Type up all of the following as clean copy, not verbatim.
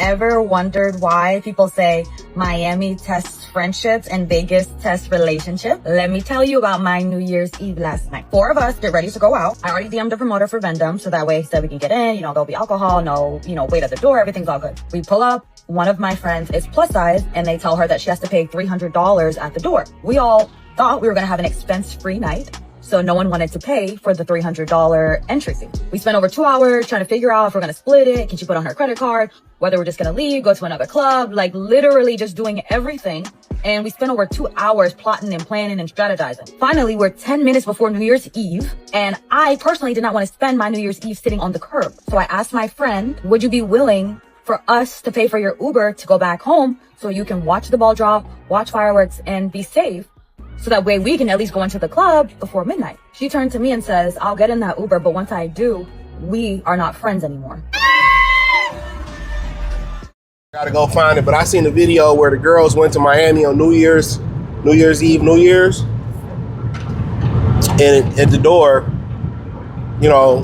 ever wondered why people say Miami tests friendships and Vegas tests relationships? Let me tell you about my New Year's Eve last night. 4 of us get ready to go out. I already DM'd the promoter for Vendom, so that way he said we can get in, there'll be alcohol, no, wait at the door, everything's all good. We pull up. One of my friends is plus size and they tell her that she has to pay $300 at the door. We all thought we were gonna have an expense-free night, so no one wanted to pay for the $300 entry fee. We spent over 2 hours trying to figure out if we're gonna split it, can she put on her credit card, whether we're just gonna leave, go to another club, like literally just doing everything. And we spent over 2 hours plotting and planning and strategizing. Finally, we're 10 minutes before New Year's Eve, and I personally did not want to spend my New Year's Eve sitting on the curb. So I asked my friend, would you be willing for us to pay for your Uber to go back home so you can watch the ball drop, watch fireworks, and be safe? So that way we can at least go into the club before midnight. She turned to me and says, I'll get in that Uber, but once I do, we are not friends anymore. Gotta go find it, but I seen a video where the girls went to Miami on New Year's Eve, and at the door,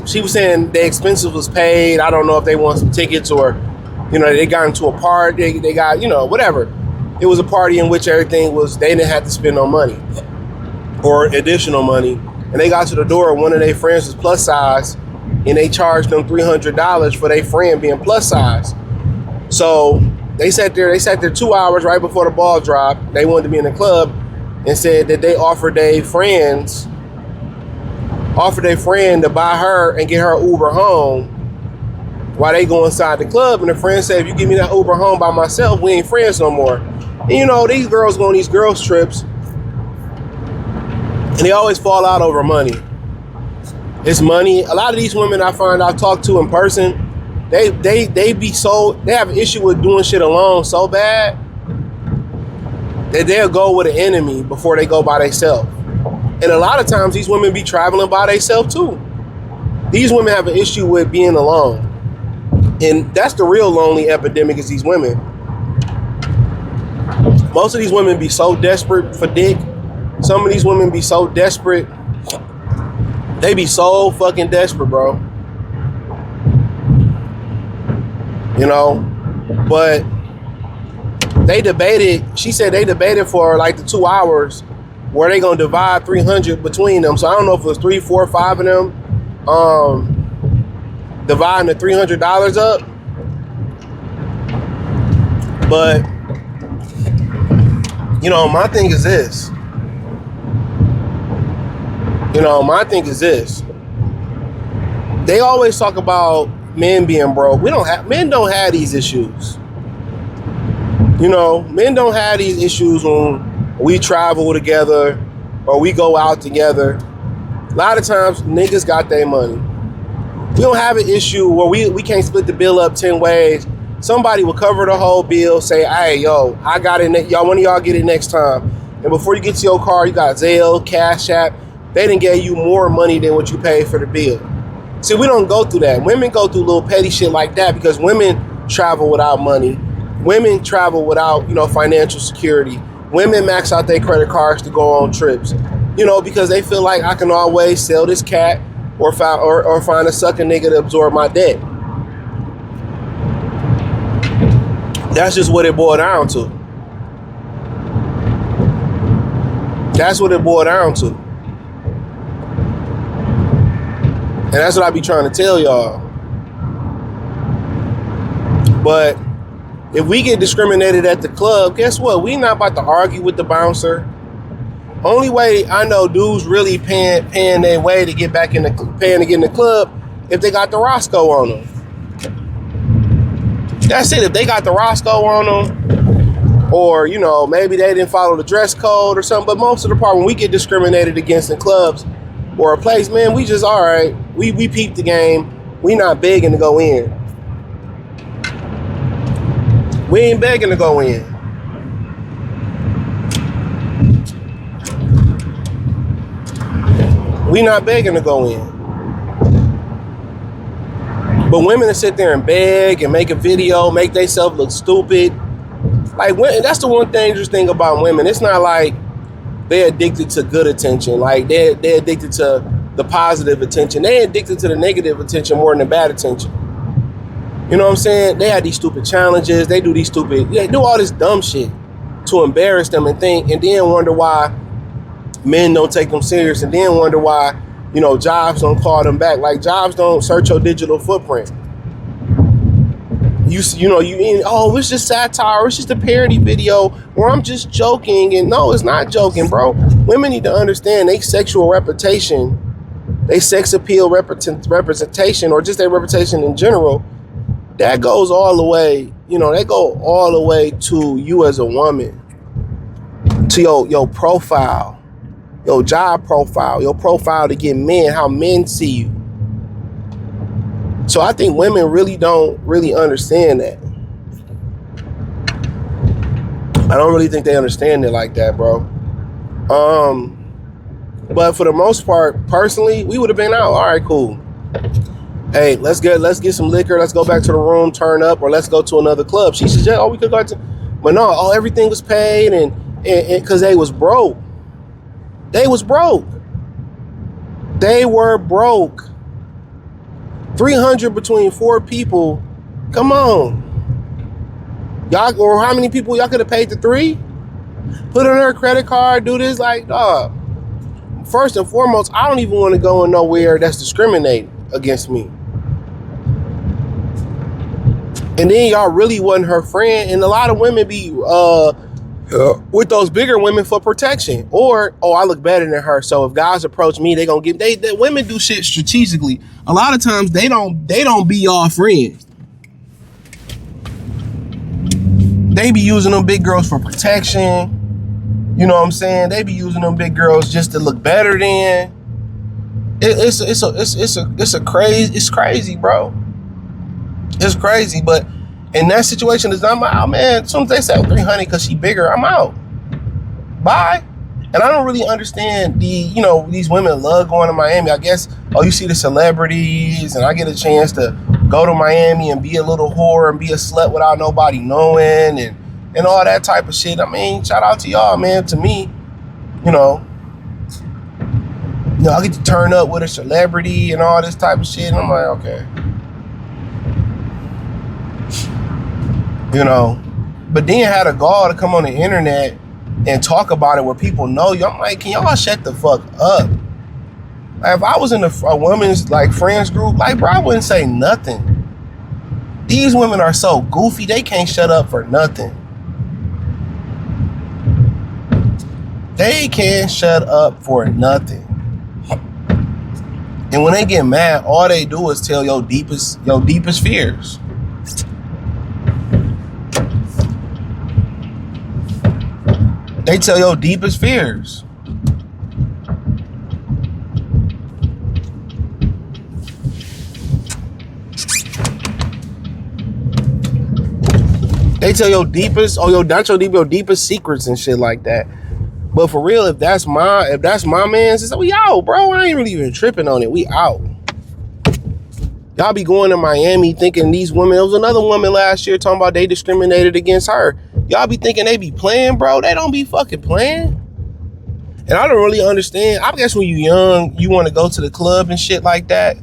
she was saying the expenses was paid. I don't know if they want some tickets or, they got into a party, they got, whatever. It was a party in which everything was, they didn't have to spend no money or additional money. And they got to the door, one of their friends was plus size, and they charged them $300 for their friend being plus size. So they sat there 2 hours right before the ball dropped. They wanted to be in the club and said that they offered their friend to buy her and get her Uber home while they go inside the club. And the friend said, if you give me that Uber home by myself, we ain't friends no more. And these girls go on these girls trips and they always fall out over money. It's money. A lot of these women I find I've talked to in person, they have an issue with doing shit alone so bad that they'll go with an enemy before they go by themselves. And a lot of times these women be traveling by themselves too. These women have an issue with being alone. And that's the real lonely epidemic, is these women. Most of these women be so desperate for dick. Some of these women be so desperate. They be so fucking desperate, bro. But she said they debated for like the 2 hours where they gonna divide 300 between them. So I don't know if it was 3, 4, 5 of them dividing the $300 up. But my thing is this. They always talk about men being broke. Men don't have these issues. Men don't have these issues when we travel together or we go out together. A lot of times niggas got their money. We don't have an issue where we can't split the bill up 10 ways. Somebody will cover the whole bill, say, hey, yo, I got it. Y'all, one of y'all get it next time. And before you get to your car, you got Zelle, Cash App. They done gave you more money than what you paid for the bill. See, we don't go through that. Women go through little petty shit like that because women travel without money. Women travel without, financial security. Women max out their credit cards to go on trips, because they feel like I can always sell this cat or find a sucker nigga to absorb my debt. That's just what it boiled down to. That's what it boiled down to. And that's what I be trying to tell y'all. But if we get discriminated at the club, guess what? We not about to argue with the bouncer. Only way I know dudes really paying their way to get back in the club if they got the Roscoe on them. That's it. If they got the Roscoe on them, or maybe they didn't follow the dress code or something. But most of the part when we get discriminated against in clubs or a place, man, we just all right. We peep the game. We not begging to go in. We ain't begging to go in. We not begging to go in. But women that sit there and beg and make a video, make themselves look stupid. Like, that's the one dangerous thing about women. It's not like they're addicted to good attention. Like, they're addicted to the positive attention. They're addicted to the negative attention more than the bad attention. You know what I'm saying? They had these stupid challenges. They do all this dumb shit to embarrass them and then wonder why men don't take them serious, and then wonder why, jobs don't call them back. Like, jobs don't search your digital footprint. It's just satire, it's just a parody video, or I'm just joking. And no, it's not joking, bro. Women need to understand they sexual reputation, they sex appeal representation, or just their reputation in general, that goes all the way, they go all the way to you as a woman, to your profile, your job profile, your profile to get men, how men see you. So I think women really don't really understand that. I don't really think they understand it like that, bro. But for the most part, personally, we would have been out. All right, cool. Hey, let's get some liquor. Let's go back to the room, turn up, or let's go to another club. She said, we could go to, but no, everything was paid, and because they was broke. They was broke. They were broke. 300 between 4 people. Come on. Y'all, or how many people y'all could have paid to 3? Put on her credit card, do this, like, dog. First and foremost, I don't even want to go in nowhere that's discriminating against me. And then y'all really wasn't her friend. And a lot of women be with those bigger women for protection. Or, I look better than her, so if guys approach me, they gonna they women do shit strategically. A lot of times they don't be y'all friends. They be using them big girls for protection. You know what I'm saying? They be using them big girls just to look better than. It's crazy, bro. It's crazy, but in that situation, I'm out, man. As soon as they say 300 because she bigger, I'm out. Bye. And I don't really understand these women love going to Miami. I guess, you see the celebrities, and I get a chance to go to Miami and be a little whore and be a slut without nobody knowing, and all that type of shit. I mean, shout out to y'all, man. To me, I get to turn up with a celebrity and all this type of shit, and I'm like, okay. But then had a gall to come on the internet and talk about it where people know you. I'm like, can y'all shut the fuck up? Like, if I was in a woman's friends group, bro, I wouldn't say nothing. These women are so goofy, they can't shut up for nothing. They can't shut up for nothing. And when they get mad, all they do is tell your deepest fears. They tell your deepest fears. They tell your deepest, your deepest secrets and shit like that. But for real, if that's my man's, we out, bro. I ain't really even tripping on it. We out. Y'all be going to Miami thinking these women. There was another woman last year talking about they discriminated against her. Y'all be thinking they be playing, bro. They don't be fucking playing. And I don't really understand. I guess when you young, you want to go to the club and shit like that.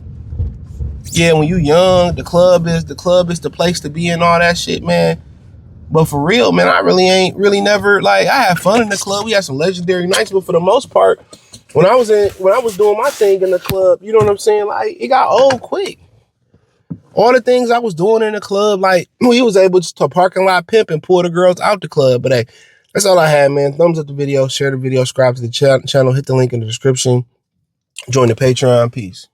Yeah, when you young, the club is the place to be and all that shit, man. But for real, man, I really ain't never, I had fun in the club. We had some legendary nights, but for the most part, when I was doing my thing in the club, you know what I'm saying? It got old quick. All the things I was doing in the club, we was able to parking lot pimp and pull the girls out the club. But hey, that's all I had, man. Thumbs up the video, share the video, subscribe to the channel, hit the link in the description, join the Patreon. Peace.